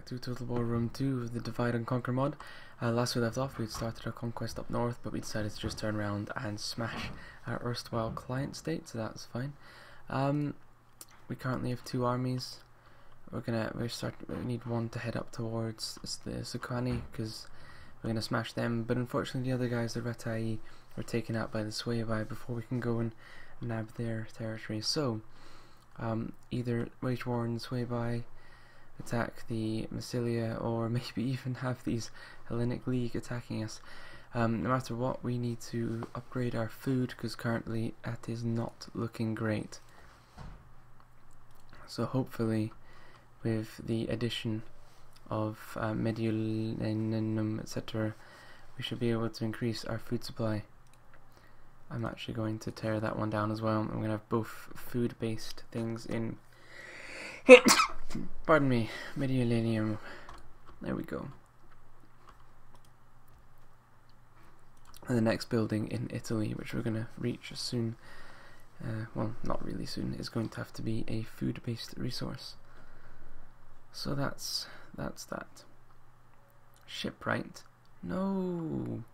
to Total War Room 2, the Divide and Conquer mod. Last we left off, we'd started our conquest up north, but we decided to just turn around and smash our erstwhile client state, so that's fine. We currently have 2 armies. We need one to head up towards the Sequani, because we're gonna smash them. But unfortunately, the other guys, the Retai, were taken out by the Suevi before we can go and nab their territory. So either wage war in Suevi, attack the Massilia, or maybe even have these Hellenic League attacking us. No matter what, we need to upgrade our food, because currently that is not looking great. So hopefully with the addition of Mediolanum, etc., we should be able to increase our food supply. I'm actually going to tear that one down as well. I'm going to have both food-based things in pardon me, Mediolanum. There we go. And the next building in Italy, which we're going to reach soon, well, not really soon, is going to have to be a food-based resource. So that's that. Shipwright? No,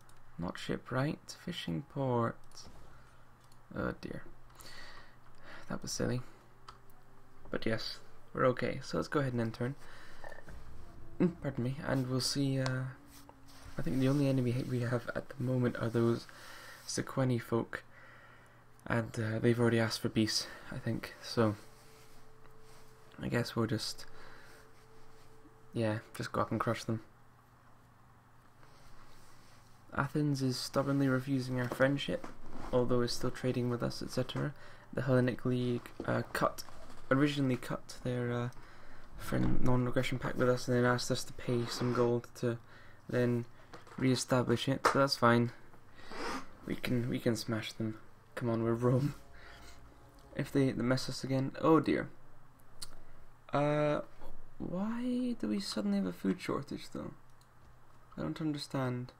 not shipwright. Fishing port. Oh dear, that was silly. But yes, we're okay. So let's go ahead and end turn. Pardon me, and we'll see. I think the only enemy we have at the moment are those Sequani folk, and they've already asked for peace, I think. So I guess we'll just go up and crush them. Athens is stubbornly refusing our friendship, although is still trading with us, etc. The Hellenic League originally cut their friend non-aggression pact with us, and then asked us to pay some gold to then re-establish it. So that's fine. We can smash them. Come on, we're Rome. If they mess us again, oh dear. Why do we suddenly have a food shortage though? I don't understand.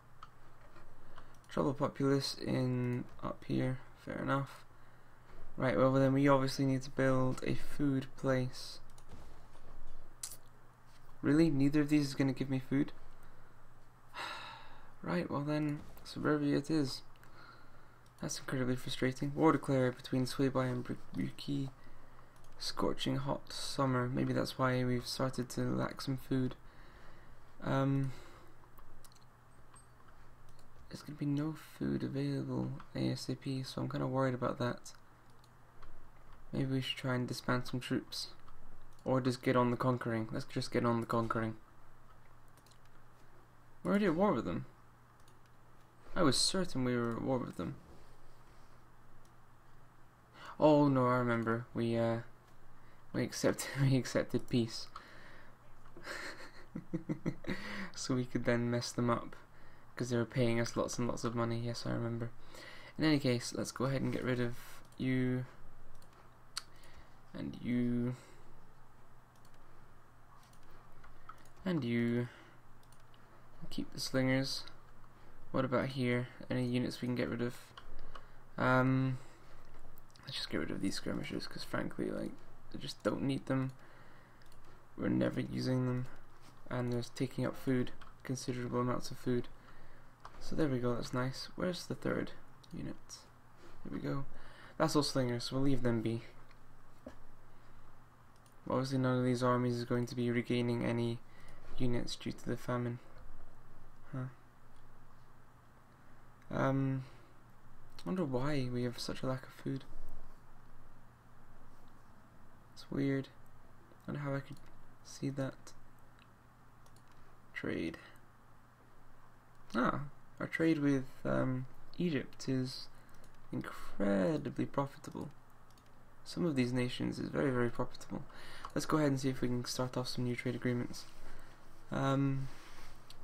Trouble populace in up here, fair enough. Right, well then we obviously need to build a food place. Really? Neither of these is going to give me food? Right, well then, suburbia it is. That's incredibly frustrating. War declared between Suebi and Bruki. Scorching hot summer. Maybe that's why we've started to lack some food. There's going to be no food available ASAP, so I'm kind of worried about that. Maybe we should try and disband some troops. Or just get on the conquering. Let's just get on the conquering. We're already at war with them. I was certain we were at war with them. Oh no, I remember. We accepted peace. So we could then mess them up, because they were paying us lots and lots of money. Yes, I remember. In any case, let's go ahead and get rid of you and you and you. Keep the slingers. What about here? Any units we can get rid of? Let's just get rid of these skirmishers, because frankly, like, I just don't need them. We're never using them, and they're taking up food, considerable amounts of food. So there we go, that's nice. Where's the 3rd unit? There we go. That's all slingers, so we'll leave them be. Obviously none of these armies is going to be regaining any units due to the famine. Huh. I wonder why we have such a lack of food. It's weird. I wonder how I could see that. Trade. Ah, our trade with Egypt is incredibly profitable. Some of these nations is very, very profitable. Let's go ahead and see if we can start off some new trade agreements.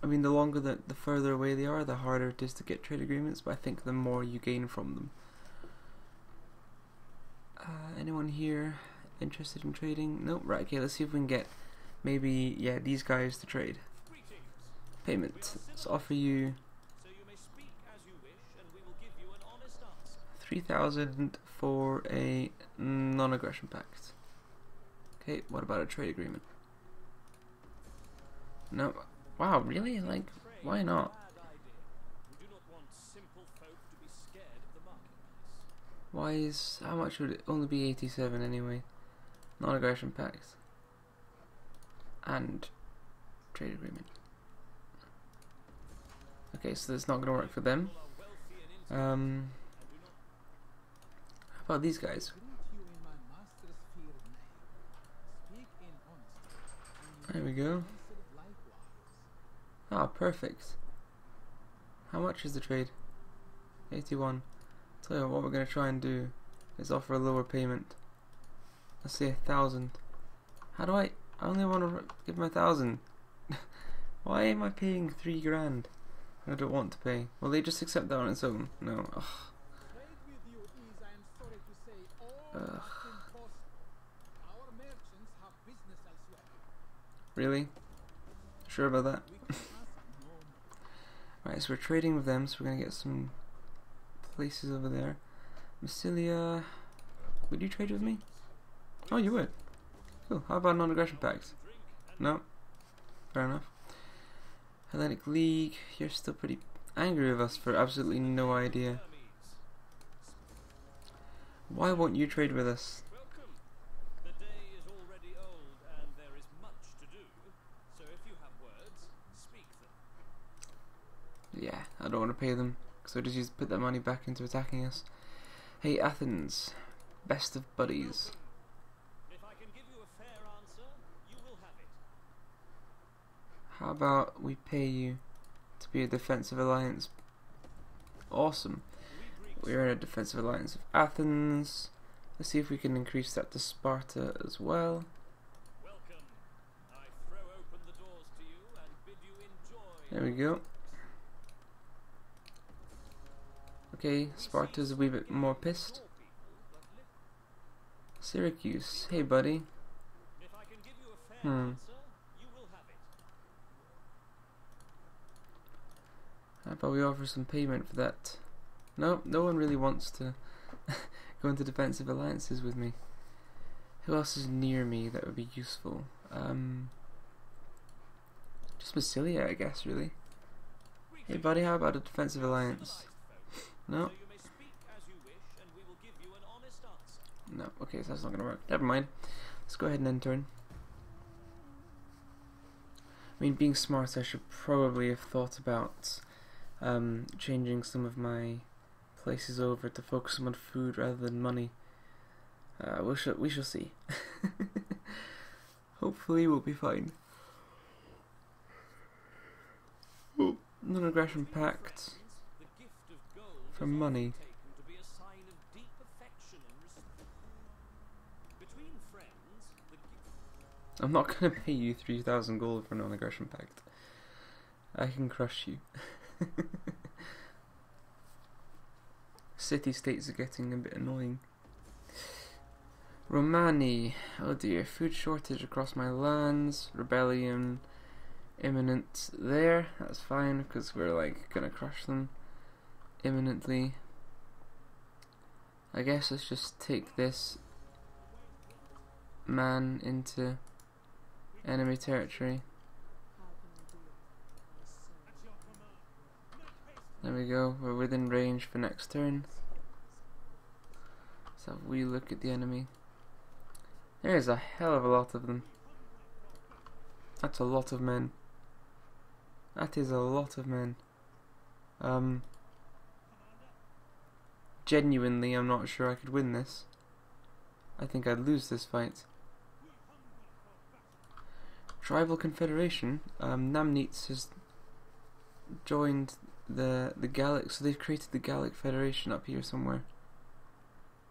I mean, the longer the further away they are, the harder it is to get trade agreements, but I think the more you gain from them. Anyone here interested in trading? Nope. Right, okay, let's see if we can get maybe, these guys to trade. Payment. Let's offer you 3,000 for a non-aggression pact. Okay, what about a trade agreement? No. Wow, really? Like, why not? Why is... How much would it only be 87 anyway? Non-aggression pacts. And trade agreement. Okay, so that's not going to work for them. How about these guys? There we go. Ah, perfect. How much is the trade? 81. Tell you what we're going to try and do is offer a lower payment. Let's say 1,000. How do I only want to give them 1,000. Why am I paying 3 grand? I don't want to pay. Will they just accept that on its own? No. Ugh. Ugh. Really? Sure about that? Right, so we're trading with them, so we're gonna get some places over there. Massilia, would you trade with me? Oh, you would. Cool. How about non-aggression pacts? No. Fair enough. Hellenic League, you're still pretty angry with us for absolutely no idea. Why won't you trade with us? Yeah, I don't want to pay them, because I just put that money back into attacking us. Hey Athens, best of buddies. How about we pay you to be a defensive alliance? Awesome. We're in a defensive alliance with Athens. Let's see if we can increase that to Sparta as well. There we go. Okay, Sparta's a wee bit more pissed. Syracuse, hey buddy. How about we offer some payment for that? No, no one really wants to go into defensive alliances with me. Who else is near me that would be useful? Just Massilia, I guess, really. Hey buddy, how about a defensive alliance? No. No, okay, so that's not gonna work. Never mind. Let's go ahead and end turn. I mean, being smart, I should probably have thought about changing some of my places over to focus on food rather than money. We shall see. Hopefully we'll be fine. Oh, non-aggression pact for money. I'm not gonna pay you 3,000 gold for non-aggression pact. I can crush you. City-states are getting a bit annoying. Romani, oh dear, food shortage across my lands, rebellion imminent there, that's fine because we're like gonna crush them imminently. I guess let's just take this man into enemy territory. There we go, we're within range for next turn. Let's have a wee look at the enemy. There's a hell of a lot of them. That's a lot of men. That is a lot of men. Genuinely, I'm not sure I could win this. I think I'd lose this fight. Tribal Confederation. Namnitz has joined the Gallic, so they've created the Gallic Federation up here somewhere.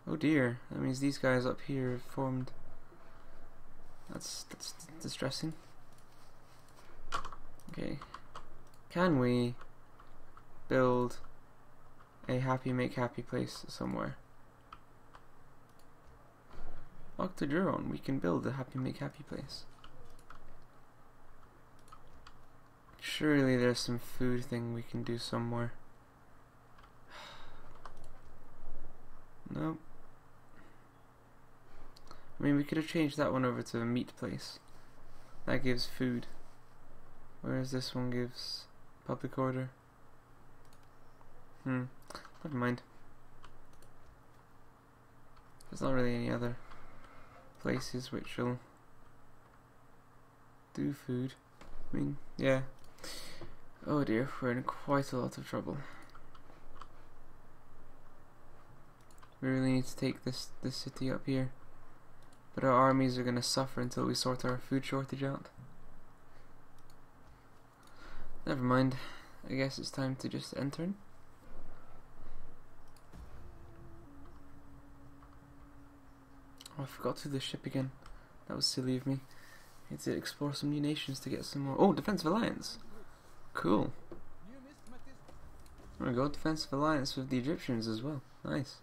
Oh dear, that means these guys up here have formed. That's distressing. Okay, can we build a happy make happy place somewhere? Octoduron, we can build a happy make happy place. Surely there's some food thing we can do somewhere. Nope. I mean, we could have changed that one over to a meat place. That gives food. Whereas this one gives public order. Never mind. There's not really any other places which will do food. I mean, yeah. Oh dear, we're in quite a lot of trouble. We really need to take this city up here. But our armies are going to suffer until we sort our food shortage out. Never mind. I guess it's time to just enter in. Oh, I forgot to do the ship again. That was silly of me. I need to explore some new nations to get some more. Oh, defensive alliance. Cool. There we go, defensive alliance with the Egyptians as well. Nice.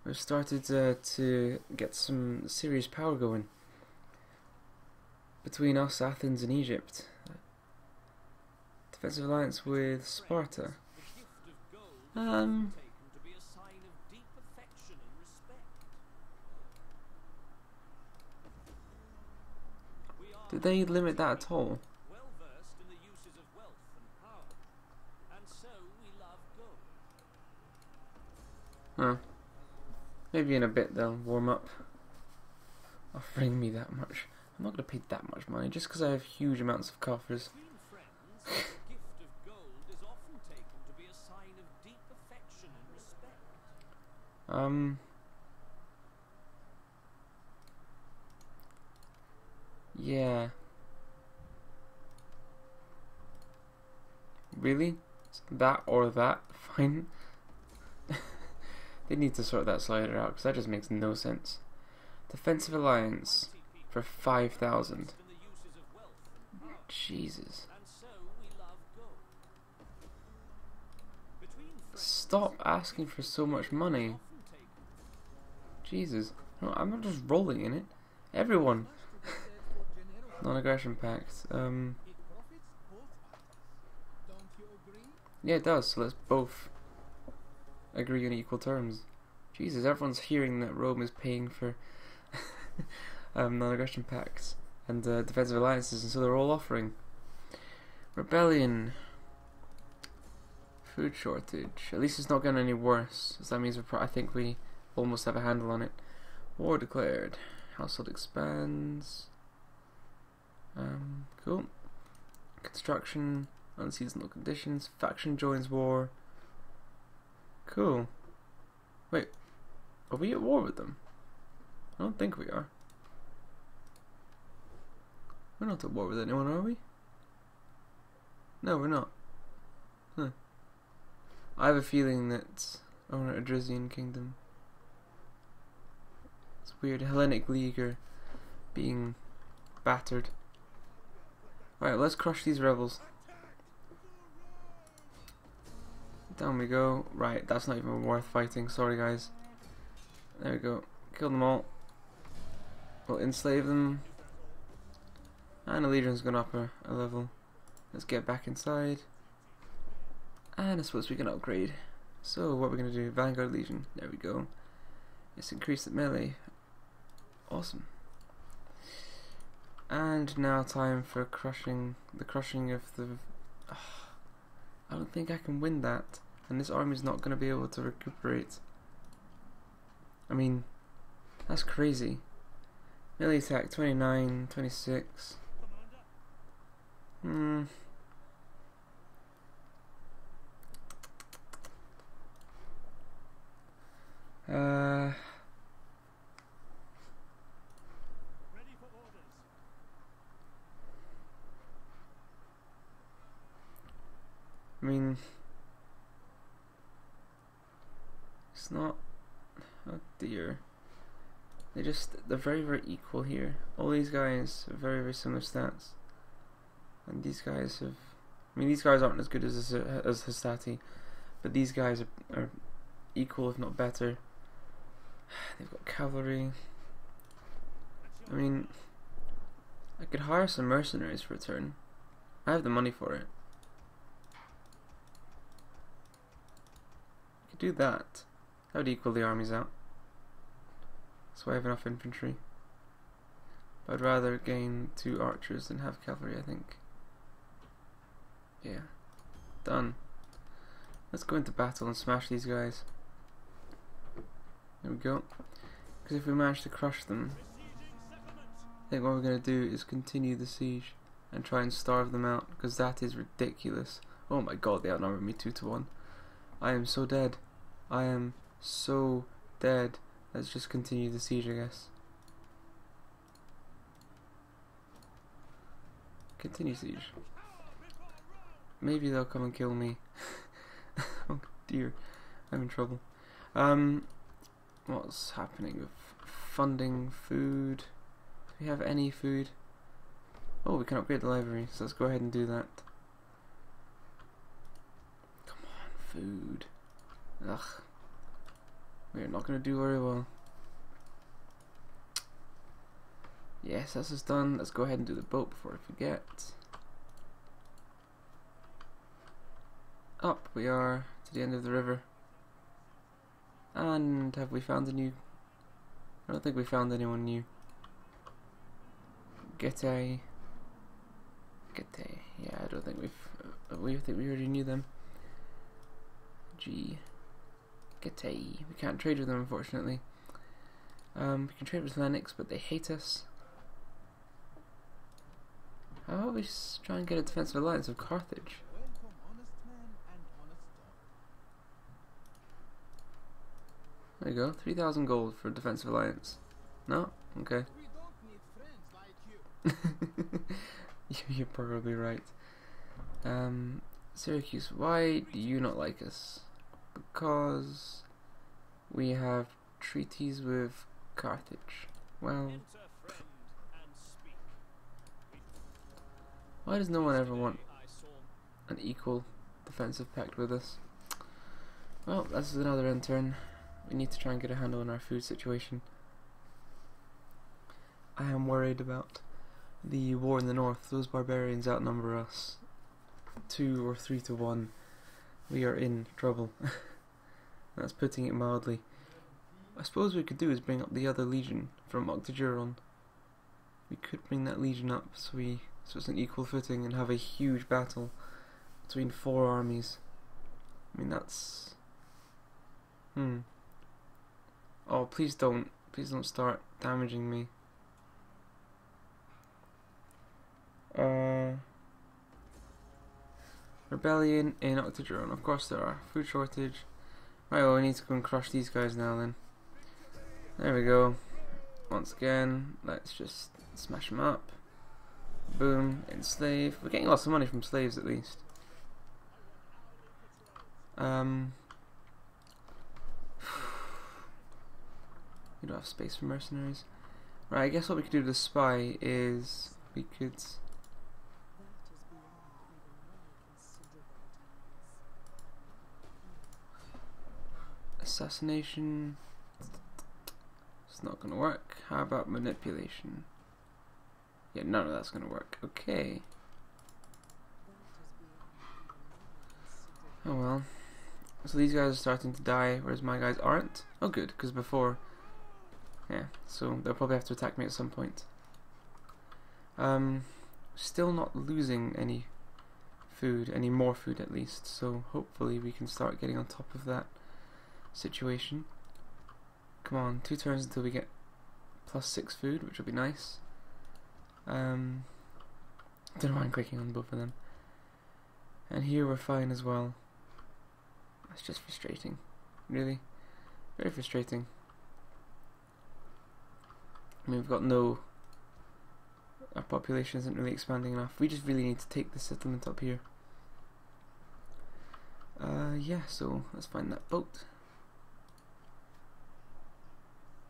We've started to get some serious power going between us, Athens, and Egypt. Defensive alliance with Sparta. Did they limit that at all? Huh. Maybe in a bit they'll warm up, offering me that much. I'm not going to pay that much money just because I have huge amounts of coffers. Yeah. Really? That or that? Fine. They need to sort that slider out because that just makes no sense. Defensive alliance for 5,000. Jesus. Stop asking for so much money. Jesus. No, I'm not just rolling in it. Everyone. Non-aggression pact. Yeah, it does. So let's both agree on equal terms. Jesus, everyone's hearing that Rome is paying for non-aggression pacts and defensive alliances, and so they're all offering. Rebellion. Food shortage. At least it's not getting any worse, so that means I think we almost have a handle on it. War declared. Household expands. Cool. Construction. Unseasonal conditions. Faction joins war. Cool. Wait, are we at war with them? I don't think we are. We're not at war with anyone, are we? No, we're not. Huh. I have a feeling that our Adrisian kingdom, it's weird, Hellenic League are being battered. Alright, let's crush these rebels. Down we go. Right, that's not even worth fighting. Sorry, guys. There we go. Kill them all. We'll enslave them. And Allegiance gone up a level. Let's get back inside. And I suppose we can upgrade. So, what we're going to do, Vanguard Legion. There we go. Let's increase the melee. Awesome. And now time for the crushing of the... I don't think I can win that, and this army's not going to be able to recuperate. I mean, that's crazy. Melee attack 29, 26. I mean, it's not. Oh dear. They're very, very equal here. All these guys have very, very similar stats, and these guys have. I mean, these guys aren't as good as Hastati, but these guys are equal, if not better. They've got cavalry. I mean, I could hire some mercenaries for a turn. I have the money for it. I could do that. That would equal the armies out. So I have enough infantry. But I'd rather gain 2 archers than have cavalry, I think. Yeah. Done. Let's go into battle and smash these guys. There we go. Because if we manage to crush them, I think what we're going to do is continue the siege and try and starve them out, because that is ridiculous. Oh my god, they outnumber me 2 to 1. I am so dead. I am so dead. Let's just continue the siege, I guess. Continue siege. Maybe they'll come and kill me. Oh dear, I'm in trouble. What's happening with funding food? Do we have any food? Oh, we can upgrade the library, so let's go ahead and do that. Come on, food. Ugh. We're not going to do very well. Yes, this is done. Let's go ahead and do the boat before I forget. Up we are to the end of the river. And have we found a new... I don't think we found anyone new. Gete. Yeah, I don't think we think we already knew them. G. Gete. We can't trade with them, unfortunately. We can trade with Lennox, but they hate us. How about we try and get a defensive alliance of Carthage? There you go, 3,000 gold for a defensive alliance. No? Okay. You're probably right. Syracuse, why do you not like us? Because we have treaties with Carthage. Well, why does no one ever want an equal defensive pact with us? Well, this is another end turn. We need to try and get a handle on our food situation. I am worried about the war in the north. Those barbarians outnumber us 2 or 3 to 1. We are in trouble. That's putting it mildly. I suppose what we could do is bring up the other legion from Octogeron. We could bring that legion up so it's an equal footing and have a huge battle between 4 armies. I mean, that's... Oh, please don't start damaging me. Rebellion in Octogeron. Of course there are. Food shortage. Right, well, we need to go and crush these guys now then. There we go. Once again, let's just smash them up. Boom. Enslave. We're getting lots of money from slaves at least. We don't have space for mercenaries. Right, I guess what we could do to the spy is we could... Assassination. It's not gonna work. How about manipulation? Yeah, none of that's gonna work. Okay. Oh well. So these guys are starting to die, whereas my guys aren't. Oh good, because before... Yeah, so they'll probably have to attack me at some point. Still not losing any food, any more food at least, so hopefully we can start getting on top of that situation. Come on, 2 turns until we get +6 food, which will be nice. Don't know why I'm clicking on both of them. And here we're fine as well. That's just frustrating. Really? Very frustrating. I mean, we've got no... Our population isn't really expanding enough. We just really need to take the settlement up here. Yeah, so let's find that boat.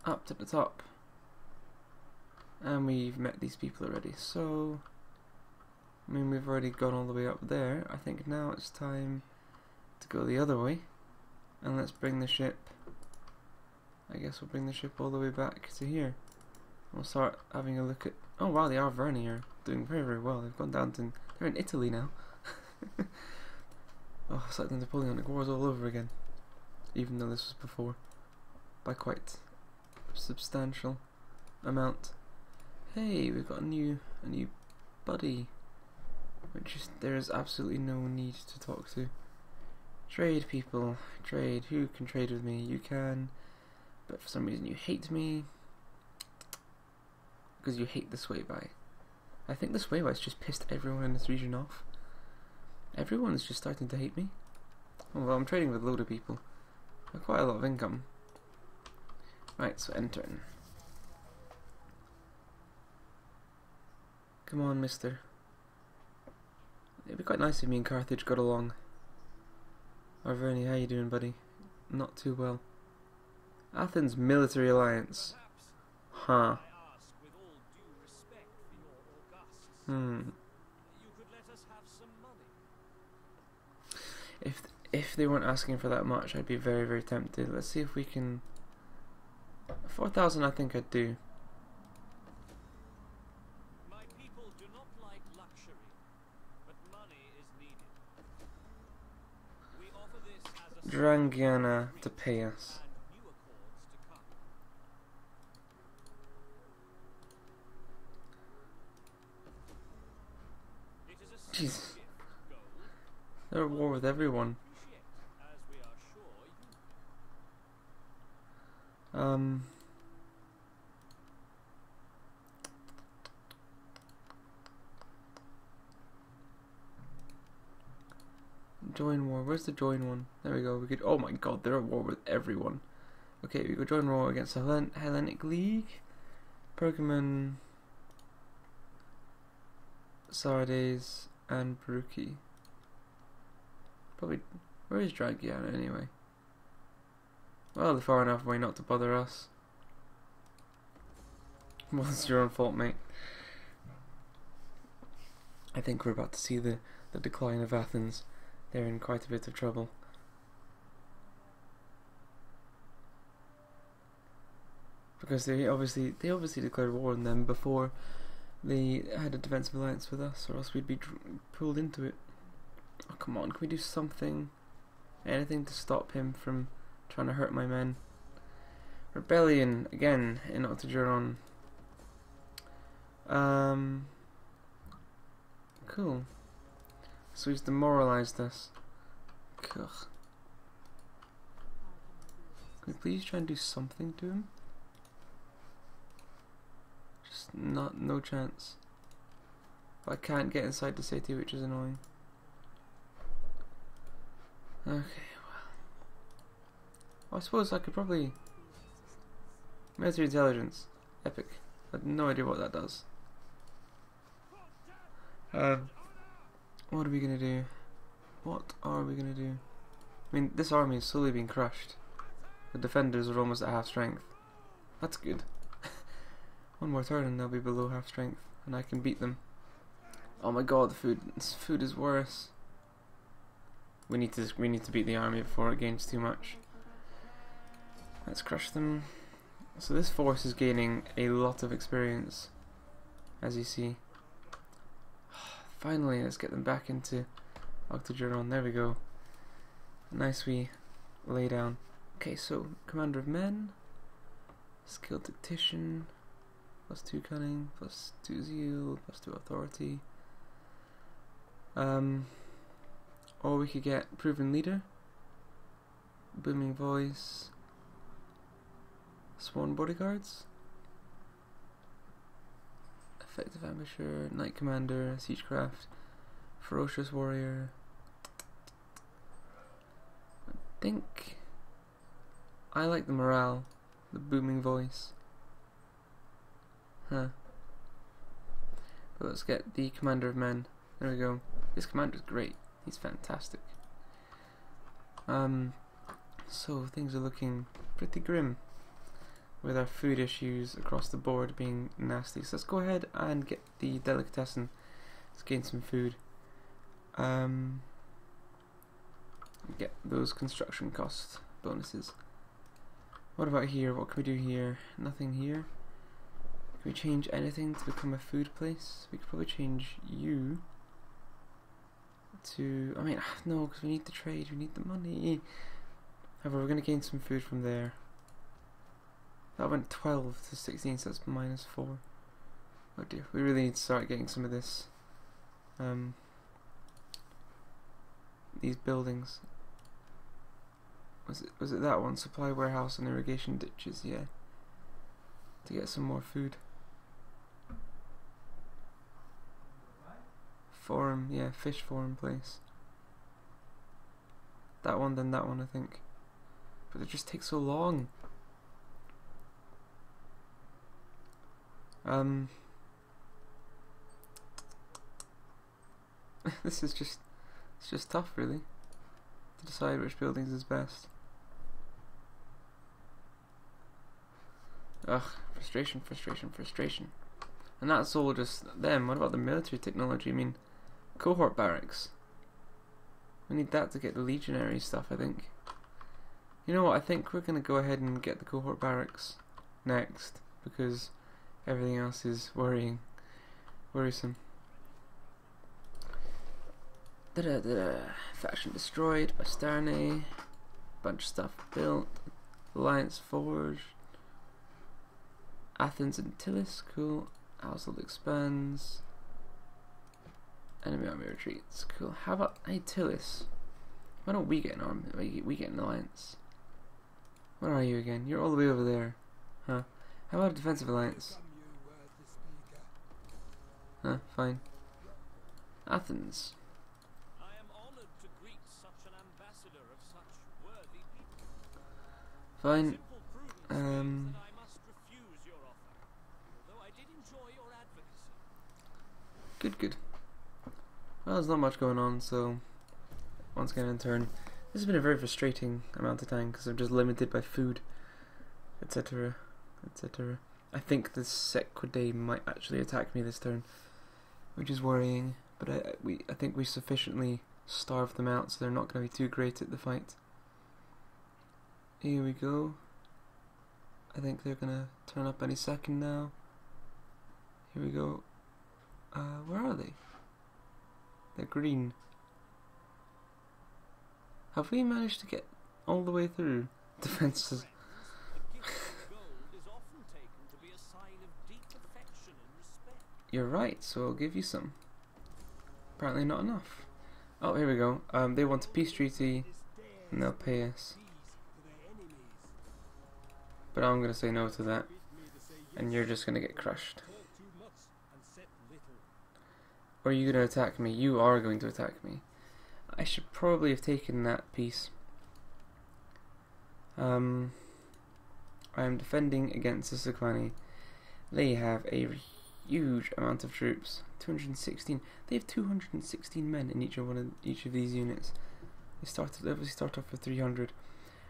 Up to the top. And we've met these people already, so... I mean, we've already gone all the way up there. I think now it's time to go the other way. And let's bring the ship... I guess we'll bring the ship all the way back to here. We'll start having a look at... Oh wow, the Arverni are doing very, very well. They've gone down to... They're in Italy now. Oh, it's like the Napoleonic Wars all over again. Even though this was before. By quite a substantial amount. Hey, we've got a new buddy, which is there is absolutely no need to talk to. Trade, people, trade. Who can trade with me? You can, but for some reason you hate me because you hate the Swayby. I think the Swayby's just pissed everyone in this region off. Everyone's just starting to hate me. Oh, well, I'm trading with a load of people. I have quite a lot of income. Right, so entering. Come on, mister. It'd be quite nice if me and Carthage got along. Arverni, how you doing, buddy? Not too well. Athens military alliance. Huh. If they weren't asking for that much, I'd be very, very tempted. Let's see if we can... 4,000 I think I'd do. My people do not like luxury, but money is needed. We offer this as a Drangiana to pay us. and new accords to come. It is a Jeez. gift, gold, They're at war with everyone. appreciate, as we are sure you Join war. Where's the join one? There we go. We could. Oh my god, they're at war with everyone. Okay, we go join war against the Hellenic League, Pergamon, Sardes, and Baruki. Probably. Where is Dragiana anyway? Well, they're far enough away not to bother us. Well, it's your own fault, mate. I think we're about to see the decline of Athens. They're in quite a bit of trouble. Because they obviously declared war on them before they had a defensive alliance with us, or else we'd be pulled into it. Oh, come on, can we do something? Anything to stop him from trying to hurt my men? Rebellion, again, in Octogeron. Cool. So he's demoralized us. Ugh. Can we please try and do something to him? Just no chance. But I can't get inside the city, which is annoying. Okay, well. I suppose I could probably... Military intelligence. Epic. I have no idea what that does. What are we gonna do? What are we gonna do? I mean, this army is slowly being crushed. The defenders are almost at half strength. That's good. One more turn and they'll be below half strength, and I can beat them. Oh my god, the food! This food is worse. We need to beat the army before it gains too much. Let's crush them. So this force is gaining a lot of experience, as you see. Finally, let's get them back into Octogeron. There we go. Nice wee lay down. Okay, so Commander of Men, Skilled Tactician, +2 Cunning, +2 Zeal, +2 Authority. Or we could get Proven Leader, Booming Voice, Sworn Bodyguards, Effective Ambusher, Knight Commander, Siegecraft, Ferocious Warrior. I think I like the morale, the booming voice. Huh. But let's get the Commander of Men. There we go. This commander's great. He's fantastic. So things are looking pretty grim, with our food issues across the board being nasty. So let's go ahead and get the delicatessen. Let's gain some food. Get those construction cost bonuses. What about here? What can we do here? Nothing here. Can we change anything to become a food place? We could probably change you to... I mean, no, because we need the trade, we need the money. However, we're going to gain some food from there. That went 12 to 16, so that's -4. Oh dear, we really need to start getting some of this. These buildings. Was it that one? Supply warehouse and irrigation ditches, yeah. To get some more food. Forum, yeah, fish forum place. That one, then that one, I think. But it just takes so long. This is just, it's just tough, really, to decide which buildings is best. Ugh, frustration, frustration, frustration. And that's all just them. What about the military technology? I mean, cohort barracks. We need that to get the legionary stuff, I think. You know what, I think we're going to go ahead and get the cohort barracks next, because everything else is worrisome. Faction destroyed, Basterne, bunch of stuff built, Alliance forged, Athens and Tillis, cool, household expands, enemy army retreats, cool. How about, hey Tillis, why don't we get an army, we get an alliance? Where are you again? You're all the way over there, huh? How about a defensive alliance? Huh, fine. Athens. I am honored to greet such an ambassador of such worthy people. Fine. Simple prudence means that I must refuse your offer, although I did enjoy your advocacy. Good, good. Well, there's not much going on, so once again in turn. This has been a very frustrating amount of time because I'm just limited by food, etc., etc. I think the Sequidae might actually attack me this turn, which is worrying. But I think we sufficiently starved them out, so they're not going to be too great at the fight. Here we go. I think they're going to turn up any second now. Here we go. Where are they? They're green. Have we managed to get all the way through defenses? You're right, so I'll give you some. Apparently not enough. Oh, here we go. They want a peace treaty, and they'll pay us. But I'm gonna say no to that, and you're just gonna get crushed. Or are you gonna attack me? You are going to attack me. I should probably have taken that piece. I am defending against the Sequani. They have a huge amount of troops. 216. They have 216 men in each of these units. They obviously start off with 300.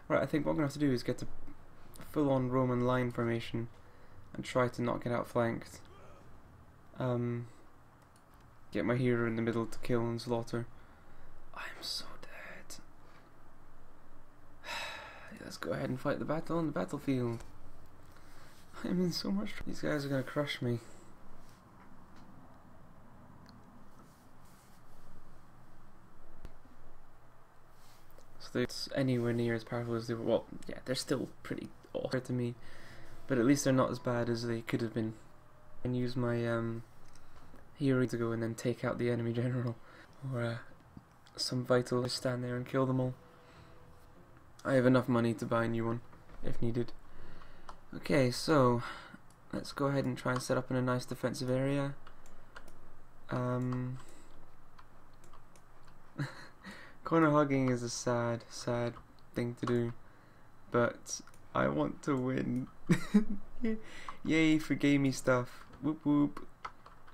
Right, I think what I'm gonna have to do is get a full-on Roman line formation and try to not get outflanked. Get my hero in the middle to kill and slaughter. I'm so dead. Let's go ahead and fight the battle on the battlefield. I'm in so much trouble. These guys are gonna crush me. So they're anywhere near as powerful as they were. Well, yeah, they're still pretty awesome to me, but at least they're not as bad as they could have been. And use my hero to go and then take out the enemy general, or some vital, stand there and kill them all. I have enough money to buy a new one if needed. Okay, so let's go ahead and try and set up in a nice defensive area. Corner hugging is a sad thing to do, but I want to win. Yay for gamey stuff. Whoop whoop.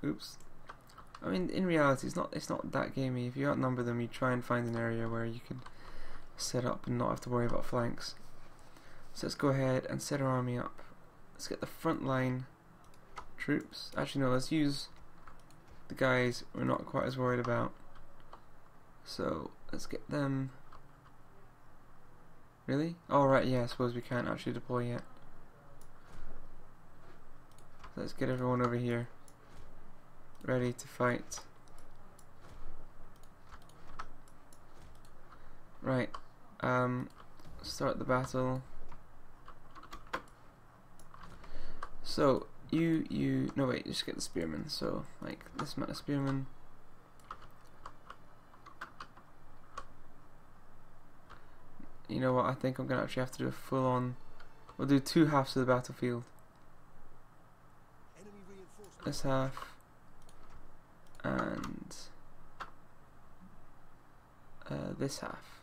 Oops. I mean, in reality, it's not that gamey. If you outnumber them, you try and find an area where you can set up and not have to worry about flanks. So let's go ahead and set our army up. Let's get the front line troops. Actually, no, let's use the guys we're not quite as worried about. So let's get them. Really? Oh right, yeah. I suppose we can't actually deploy yet. Let's get everyone over here, ready to fight. Right, start the battle. So, no wait, just get the spearmen. So like this amount of spearmen. You know what? I think I'm gonna actually have to do a full on. We'll do 2 halves of the battlefield. This half and this half.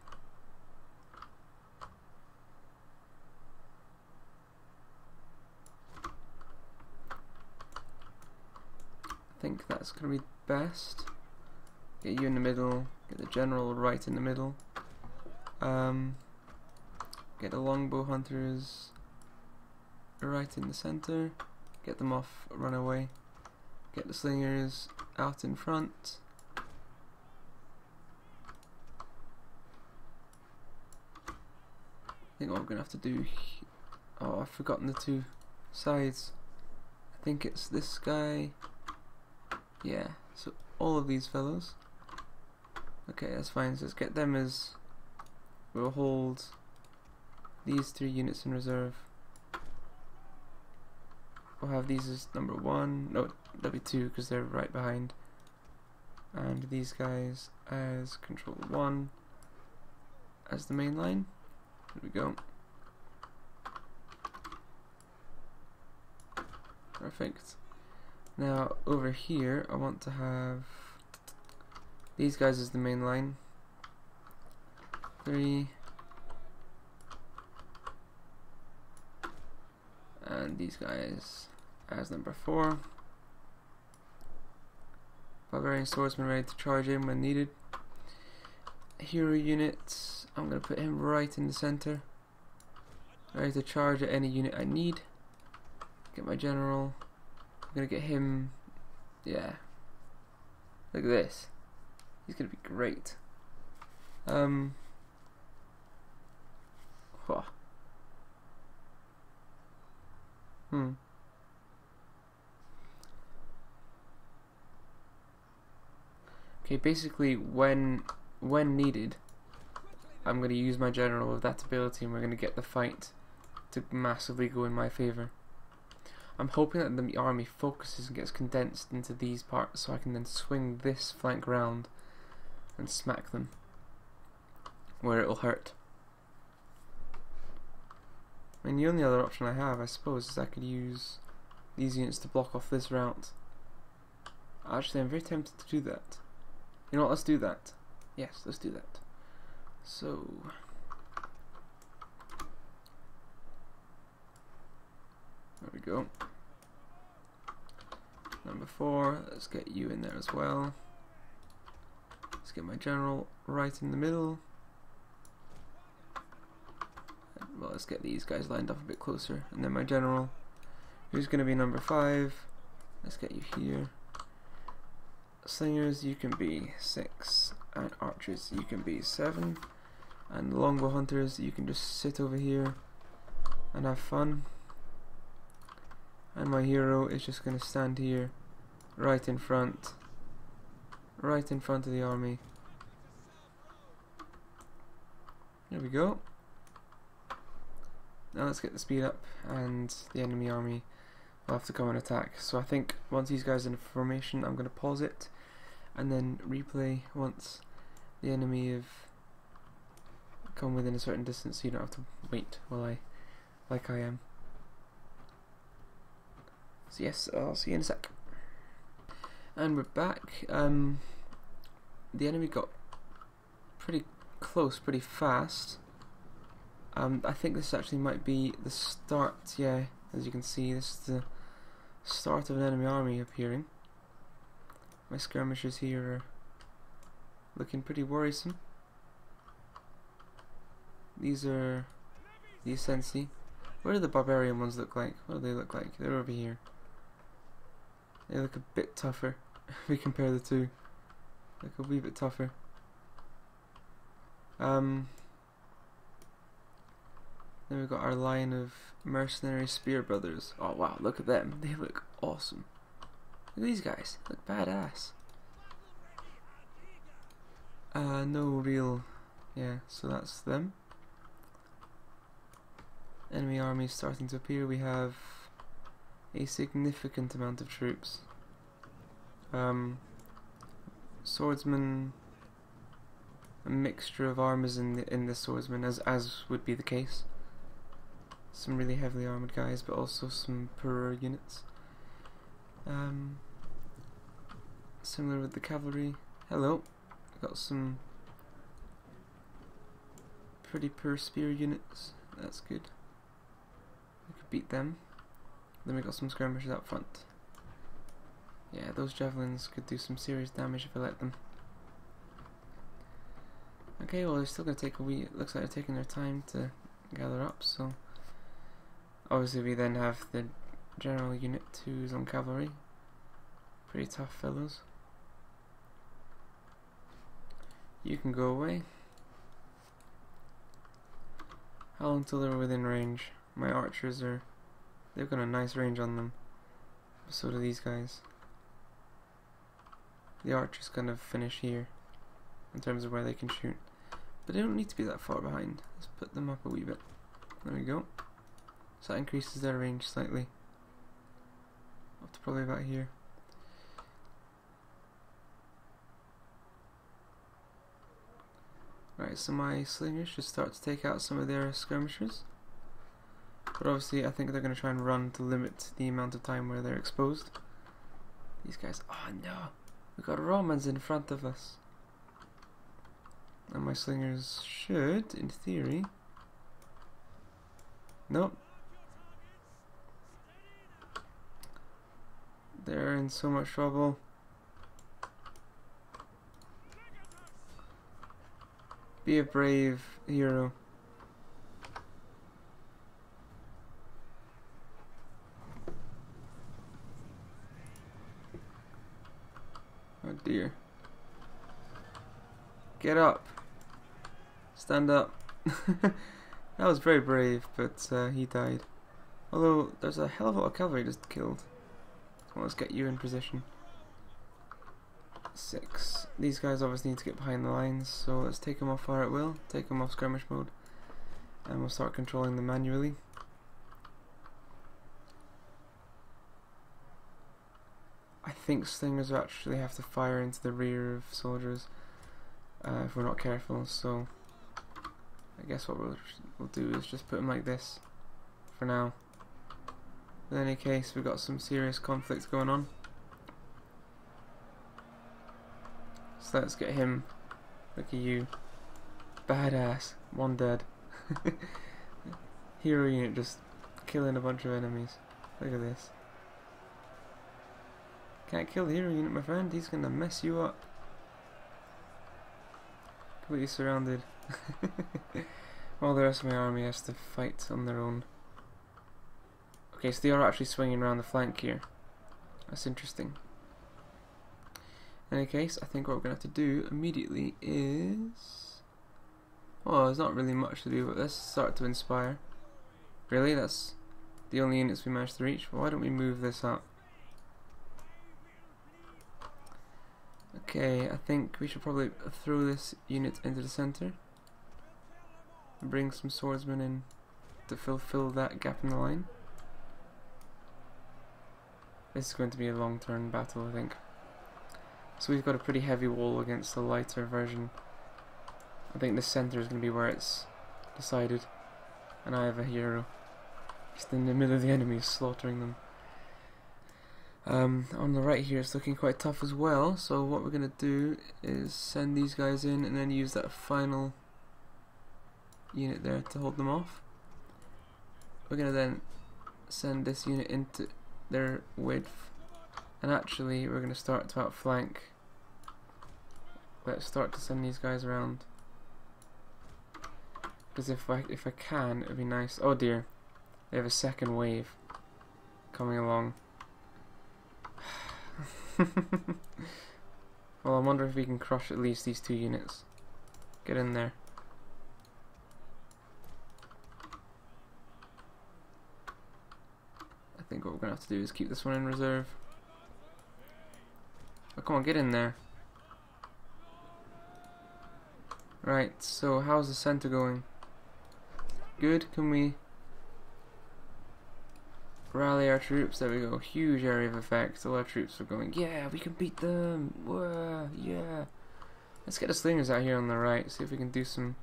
I think that's gonna be best. Get you in the middle. Get the general right in the middle. Get the longbow hunters right in the center. Get them off, run away. Get the slingers out in front. I think what I'm gonna have to do. Oh, I've forgotten the 2 sides. I think it's this guy. Yeah, so all of these fellows. Okay, that's fine. So let's get them as. We'll hold these 3 units in reserve. We'll have these as number 1. No, that'll be 2 because they're right behind. And these guys as control 1 as the main line. There we go. Perfect. Now over here I want to have these guys as the main line. 3. And these guys as number 4. Barbarian swordsman ready to charge in when needed. Hero units, I'm going to put him right in the center. Ready to charge at any unit I need. Get my general. I'm going to get him, yeah. Look at this. He's going to be great. Huh. Okay, basically when needed, I'm going to use my general with that ability and we're going to get the fight to massively go in my favour. I'm hoping that the army focuses and gets condensed into these parts so I can then swing this flank round and smack them where it'll hurt. I mean, the only other option I have, I suppose, is I could use these units to block off this route. Actually, I'm very tempted to do that. You know what, let's do that. Yes, let's do that. So there we go. Number 4, let's get you in there as well. Let's get my general right in the middle. Well, let's get these guys lined up a bit closer. And then my general, who's going to be number 5. Let's get you here. Slingers, you can be 6. And archers, you can be 7. And longbow hunters, you can just sit over here and have fun. And my hero is just going to stand here, right in front of the army. There we go. Now let's get the speed up, and the enemy army will have to come and attack. So I think once these guys are in formation, I'm going to pause it, and then replay once the enemy have come within a certain distance, so you don't have to wait while like I am. So yes, I'll see you in a sec. And we're back. The enemy got pretty close, pretty fast. I think this actually might be the start, yeah, as you can see, this is the start of an enemy army appearing. My skirmishers here are looking pretty worrisome. These are the Ascensi. What do the barbarian ones look like? What do they look like? They're over here. They look a bit tougher if we compare the two. Look a wee bit tougher. Then we've got our line of mercenary spear brothers. Oh wow, look at them. They look awesome. Look at these guys. Look badass. No real... Yeah, so that's them. Enemy armies starting to appear. We have a significant amount of troops. Swordsmen, a mixture of armors in the swordsmen, as would be the case. Some really heavily armored guys, but also some poorer units. Similar with the cavalry. Hello, got some pretty poor spear units. That's good. We could beat them. Then we got some skirmishers out front. Yeah, those javelins could do some serious damage if I let them. Okay, well they're still gonna take a wee. It looks like they're taking their time to gather up. So obviously we then have the general unit 2s on cavalry. Pretty tough fellows. You can go away. How long till they're within range? My archers are... they've got a nice range on them. So do these guys. The archers kind of finish here in terms of where they can shoot. But they don't need to be that far behind. Let's put them up a wee bit. There we go. So that increases their range slightly. Up to probably about here. Right, so my slingers should start to take out some of their skirmishers. But obviously I think they're going to try and run to limit the amount of time where they're exposed. These guys... oh no! We've got Romans in front of us. And my slingers should, in theory... nope. They're in so much trouble. Be a brave hero. Oh dear. Get up. Stand up. That was very brave, but he died. Although, there's a hell of a lot of cavalry just killed. So let's get you in position. 6. These guys obviously need to get behind the lines, so let's take them off fire at will, take them off skirmish mode, and we'll start controlling them manually. I think slingers will actually have to fire into the rear of soldiers if we're not careful, so I guess what we'll do is just put them like this for now. In any case, we've got some serious conflict going on. So let's get him. Look at you. Badass. One dead. Hero unit just killing a bunch of enemies. Look at this. Can't kill the hero unit, my friend. He's gonna mess you up. Completely surrounded. While the rest of my army has to fight on their own. Okay, so they are actually swinging around the flank here. That's interesting. In any case, I think what we're going to have to do immediately is... well, there's not really much to do, but let's start to inspire. Really? That's the only units we managed to reach? Well, why don't we move this up? Okay, I think we should probably throw this unit into the center. Bring some swordsmen in to fulfill that gap in the line. This is going to be a long-term battle, I think. So we've got a pretty heavy wall against the lighter version. I think the center is going to be where it's decided. And I have a hero. Just in the middle of the enemy, slaughtering them. On the right here it's looking quite tough as well, so what we're going to do is send these guys in and then use that final unit there to hold them off. We're going to then send this unit into their width, and actually we're going to start to outflank. Let's start to send these guys around, because if I can, it would be nice. Oh dear, they have a second wave coming along. Well, I wonder if we can crush at least these 2 units. Get in there. I think what we're going to have to do is keep this one in reserve. Oh, come on, get in there. Right, so how's the center going? Good, can we Rally our troops. There we go. Huge area of effect. All our troops are going, yeah, we can beat them. Whoa, yeah. Let's get the slingers out here on the right. See if we can do some.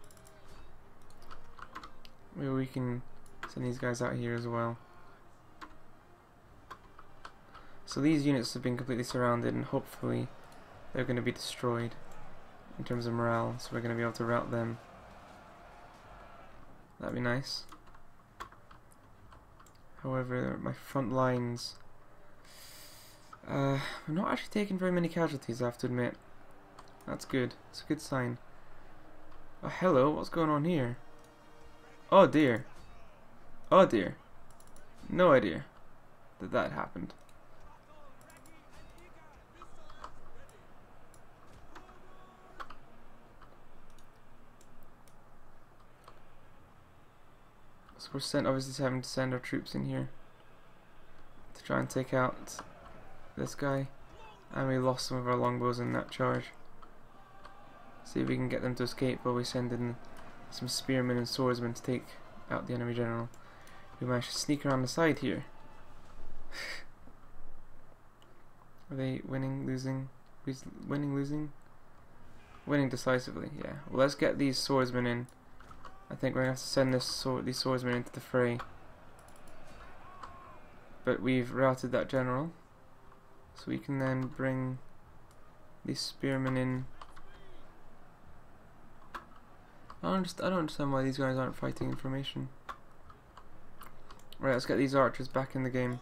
Maybe we can send these guys out here as well. So these units have been completely surrounded, and hopefully they're going to be destroyed in terms of morale. So we're going to be able to rout them. That'd be nice. However, my front lines, we're not actually taking very many casualties, I have to admit. That's good. It's a good sign. Oh, hello, what's going on here? Oh dear. Oh dear. No idea that that happened. So we're obviously having to send our troops in here to try and take out this guy, and we lost some of our longbows in that charge. See if we can get them to escape while we send in some spearmen and swordsmen to take out the enemy general. We managed to sneak around the side here. Are they winning, losing? Winning, losing? Winning decisively, yeah. Well, let's get these swordsmen in. I think we're going to have to send these swordsmen into the fray. But we've routed that general, so we can then bring these spearmen in. I don't understand why these guys aren't fighting in formation. Right, let's get these archers back in the game.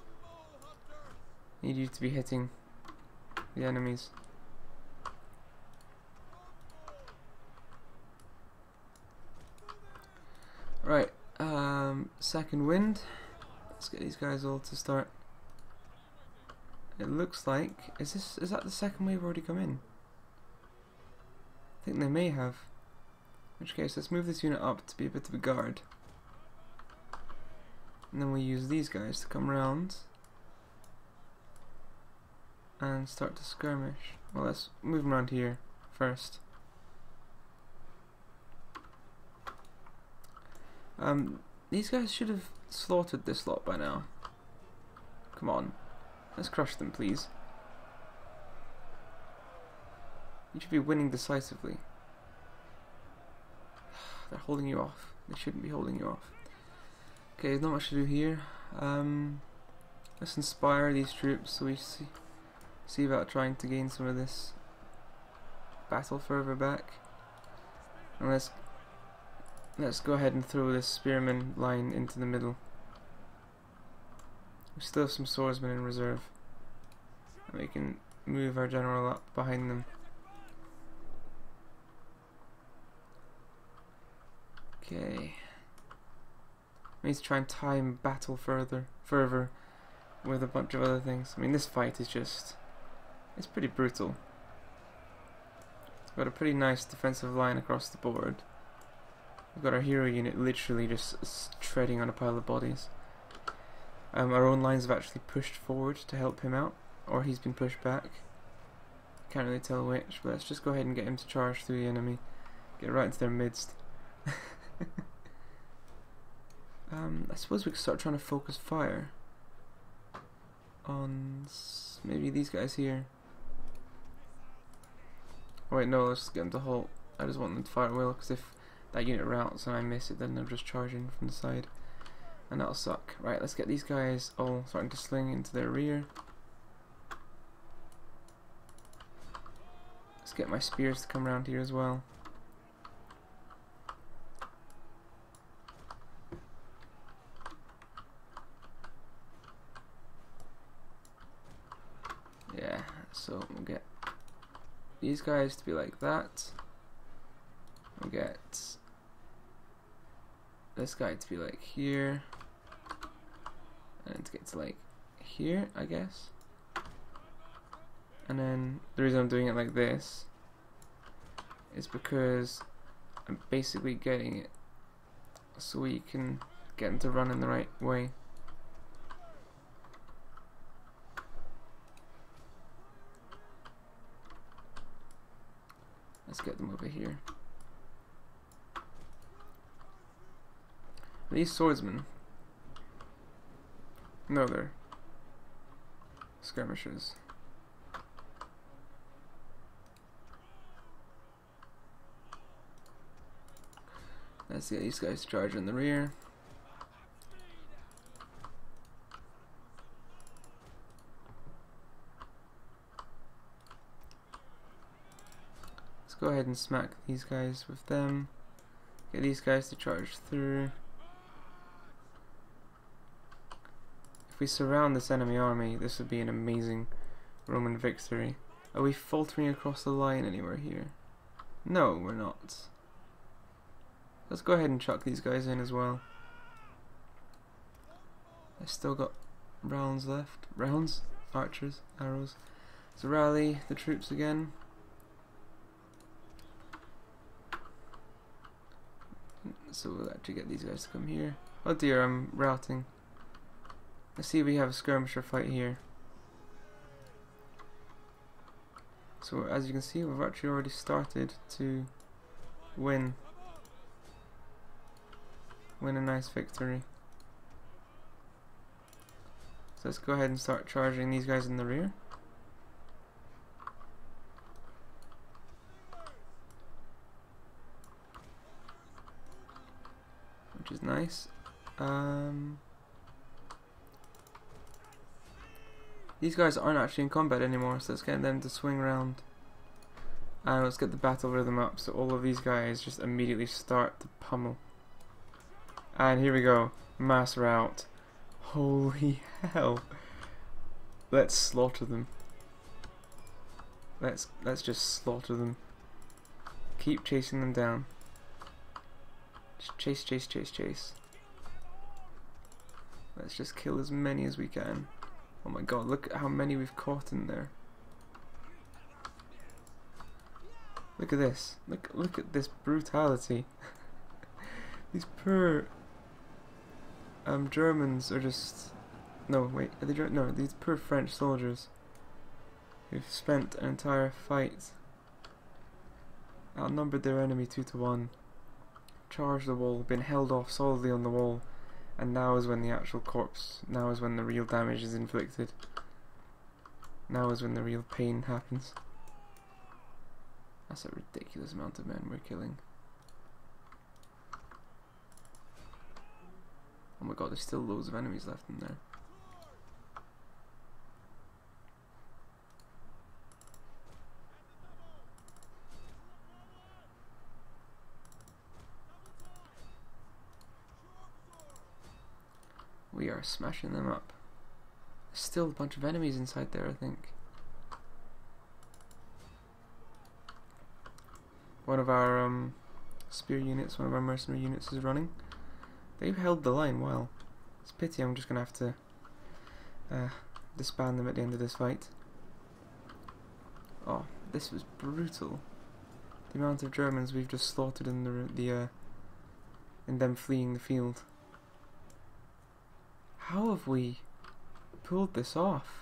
Need you to be hitting the enemies. Right, second wind. Let's get these guys all to start. It looks like is that the second wave already come in? I think they may have. In which case, let's move this unit up to be a bit of a guard. And then we use these guys to come round and start to skirmish. Well, let's move them around here first. These guys should have slaughtered this lot by now. Come on, let's crush them, please. You should be winning decisively. They're holding you off. They shouldn't be holding you off. Okay, there's not much to do here. Let's inspire these troops so we see about trying to gain some of this battle further back. And let's go ahead and throw this spearman line into the middle. We still have some swordsmen in reserve, and we can move our general up behind them. Okay. We need to try and time battle further with a bunch of other things. I mean, this fight is it's pretty brutal. It's got a pretty nice defensive line across the board. We've got our hero unit literally just treading on a pile of bodies. Our own lines have actually pushed forward to help him out, or he's been pushed back. Can't really tell which, but let's just go ahead and get him to charge through the enemy. Get right into their midst. I suppose we could start trying to focus fire on maybe these guys here. Oh wait, no, let's get them to halt. I just want them to fire at will, because if that unit routes and I miss it, then they'll just charge in from the side, and that'll suck. Right, let's get these guys all starting to sling into their rear. Let's get my spears to come around here as well. Yeah, so we'll get these guys to be like that. We'll get this guy to be like here, and to get to like here, I guess. And then the reason I'm doing it like this is because I'm basically getting it so we can get them to run in the right way. Let's get them over here. These swordsmen, No, they're skirmishers. Let's get these guys to charge in the rear. Let's go ahead and smack these guys with them. Get these guys to charge through. If we surround this enemy army, this would be an amazing Roman victory. Are we faltering across the line anywhere here? No, we're not. Let's go ahead and chuck these guys in as well. I still got rounds left. Rounds? Archers? Arrows? So rally the troops again. So we'll actually get these guys to come here. Oh dear, I'm routing. Let's see if we have a skirmisher fight here. So as you can see, we've actually already started to win a nice victory. So let's go ahead and start charging these guys in the rear. Which is nice. These guys aren't actually in combat anymore, so let's get them to swing around. And let's get the battle rhythm up so all of these guys just immediately start to pummel. And here we go. Mass rout. Holy hell. Let's slaughter them. Let's just slaughter them. Keep chasing them down. Just chase, chase, chase, chase. Let's just kill as many as we can. Oh my god, look at how many we've caught in there. Look at this. Look at this brutality. These poor Germans are just... No, wait, are they German? No, these poor French soldiers who've spent an entire fight, outnumbered their enemy 2-1, charged the wall, been held off solidly on the wall, and now is when the actual corpse, now is when the real damage is inflicted. Now is when the real pain happens. That's a ridiculous amount of men we're killing. Oh my god, there's still loads of enemies left in there. We are smashing them up. There's still a bunch of enemies inside there, I think. One of our spear units, one of our mercenary units is running. They've held the line well. It's a pity I'm just going to have to disband them at the end of this fight. Oh, this was brutal. The amount of Germans we've just slaughtered in in them fleeing the field. How have we pulled this off?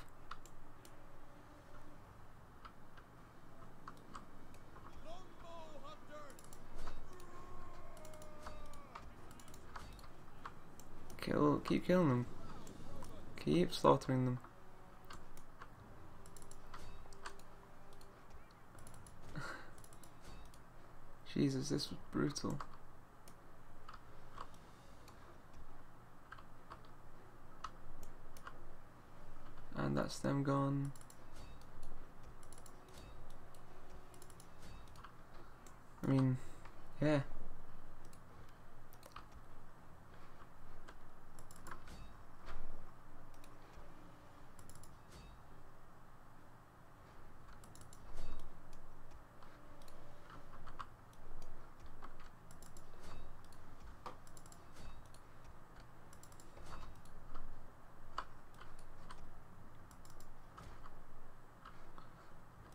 Keep killing them. Keep slaughtering them. Jesus, this was brutal. And that's them gone. I mean, yeah.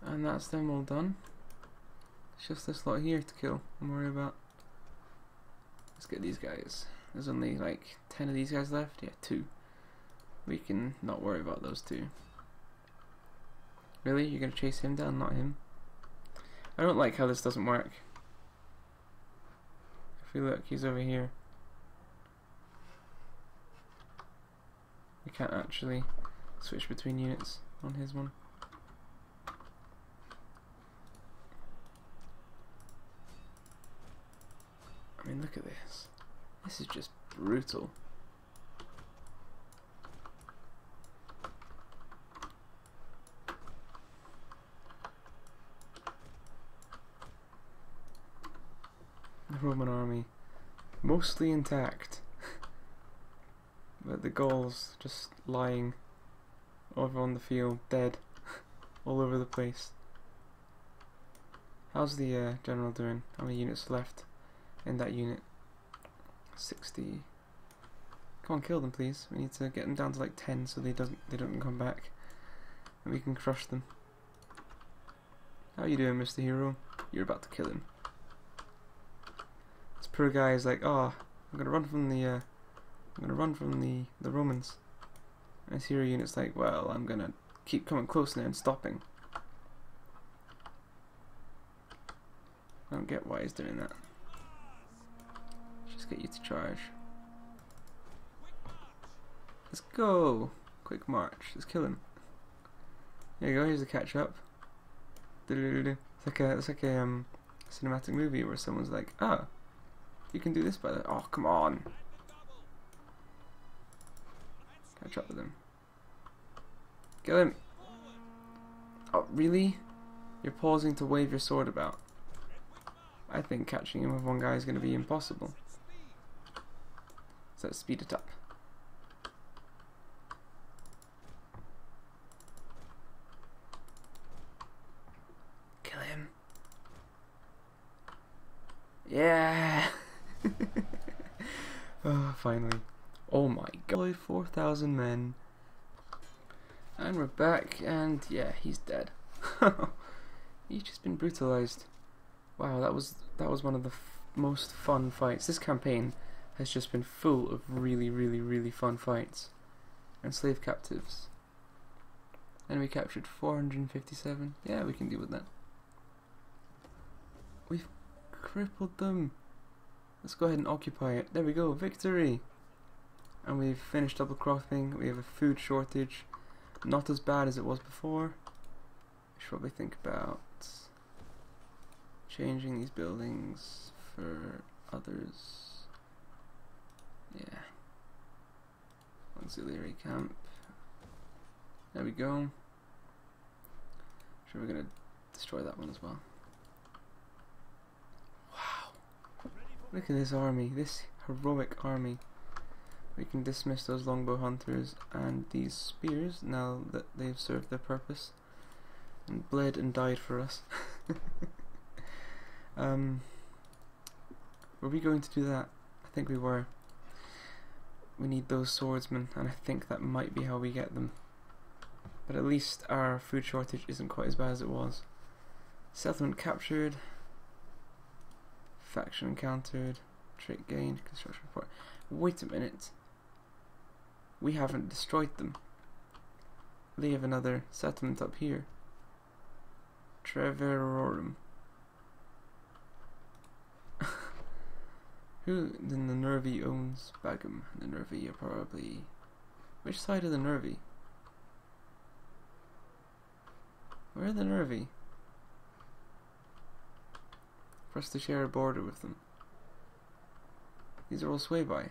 And that's them all done. It's just this lot here to kill, I'm worried about. Let's get these guys. There's only like 10 of these guys left. Yeah, 2. We can not worry about those 2. Really? You're gonna chase him down, not him? I don't like how this doesn't work. If we look, he's over here. can't actually switch between units on his one. I mean, look at this. This is just brutal. The Roman army mostly intact, but the Gauls just lying over on the field, dead, all over the place. How's the general doing? How many units left in that unit? 60. Come on, kill them, please. We need to get them down to like 10 so they don't come back, and we can crush them. How you doing, Mr. Hero? You're about to kill him. This poor guy is like, oh, I'm gonna run from the Romans. And his hero unit's like, well, I'm gonna keep coming close now and stopping. I don't get why he's doing that. Just get you to charge. Let's go! Quick march. Let's kill him. There you go. Here's the catch up. It's like a cinematic movie where someone's like, ah, you can do this by the. Oh, come on! Catch up with him. Kill him! Oh, really? You're pausing to wave your sword about. I think catching him with one guy is going to be impossible. So let's speed it up. Kill him. Yeah! Oh, finally. Oh my god. 4,000 men. And we're back, and yeah, he's dead. He's just been brutalized. Wow, that was one of the most fun fights. This campaign has just been full of really fun fights and slave captives. And we captured 457. Yeah, we can deal with that. We've crippled them. Let's go ahead and occupy it. There we go, victory! And we've finished double cropping. We have a food shortage. Not as bad as it was before. We should probably think about changing these buildings for others. Yeah. Auxiliary camp. There we go. Sure, we're gonna destroy that one as well. Wow. Look at this army, this heroic army. We can dismiss those longbow hunters and these spears now that they've served their purpose and bled and died for us. Were we going to do that? I think we were. We need those swordsmen, and I think that might be how we get them. But at least our food shortage isn't quite as bad as it was. Settlement captured. Faction encountered. Trait gained. Construction report. Wait a minute. We haven't destroyed them. They have another settlement up here. Treverorum. Who then the Nervi owns Bagum? The Nervi are probably. Which side of the Nervi? Where are the Nervi? For us to share a border with them. These are all Swabi.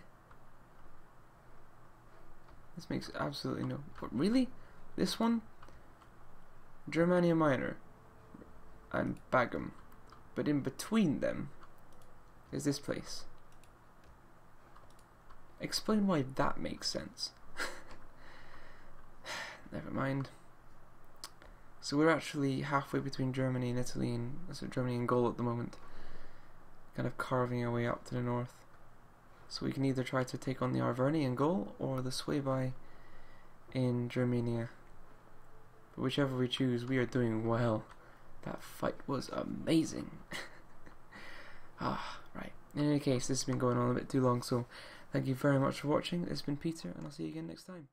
This makes absolutely no. But really? This one? Germania Minor and Bagum. But in between them is this place. Explain why that makes sense. Never mind. So we're actually halfway between Germany and Italy, and so Germany and Gaul at the moment. Kind of carving our way up to the north. So we can either try to take on the Arverni in Gaul or the Swabi in Germania. But whichever we choose, we are doing well. That fight was amazing. Right. In any case, this has been going on a bit too long, so thank you very much for watching. It's been Peter, and I'll see you again next time.